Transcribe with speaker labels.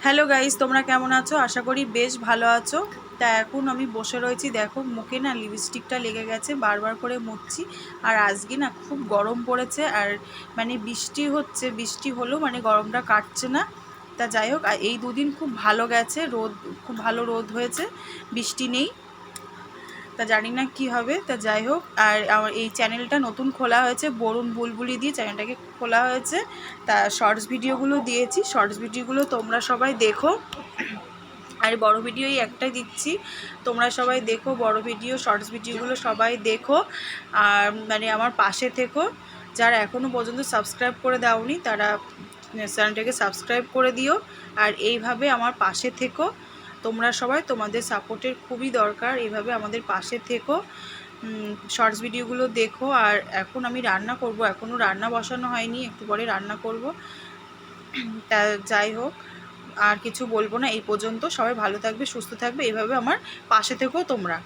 Speaker 1: Hello guys, তোমরা কেমন আছো? আশা করি বেশ ভালো আছো। তা এখন আমি বসে রয়েছি, দেখো মুখে না লিপস্টিকটা লেগে গেছে, বারবার করে মুছছি। আর আজকে না খুব গরম পড়েছে, আর মানে বৃষ্টি হচ্ছে, বৃষ্টি হলেও মানে গরমটা কাটছে না। তা যাই হোক, আর এই দুদিন খুব ভালো গেছে, রোদ খুব ভালো রোদ হয়েছে, বৃষ্টি নেই। তা জানি না কি হবে, তা যাই হোক। আর আমার এই চ্যানেলটা নতুন খোলা হয়েছে, বরুণ বুলবুলি দিয়ে চ্যানেলটাকে খোলা হয়েছে। তা শর্টস ভিডিওগুলো দিয়েছি, শর্টস ভিডিওগুলো তোমরা সবাই দেখো। আর বড় ভিডিও এই একটাই দিচ্ছি, তোমরা সবাই দেখো বড় ভিডিও, শর্টস ভিডিওগুলো সবাই দেখো। আর মানে আমার পাশে থেকো, যারা এখনও পর্যন্ত সাবস্ক্রাইব করে দাওনি তারা চ্যানেলটাকে সাবস্ক্রাইব করে দিও। আর এইভাবে আমার পাশে থেকো তোমরা সবাই, তোমাদের সাপোর্টের খুবই দরকার, এইভাবে আমাদের পাশে থেকো। শর্টস ভিডিওগুলো দেখো। আর এখন আমি রান্না করব, এখনও রান্না বসানো হয়নি, একটু পরে রান্না করব। তা যাই হোক, আর কিছু বলবো না, এই পর্যন্ত। সবাই ভালো থাকবে, সুস্থ থাকবে, এইভাবে আমার পাশে থেকো তোমরা।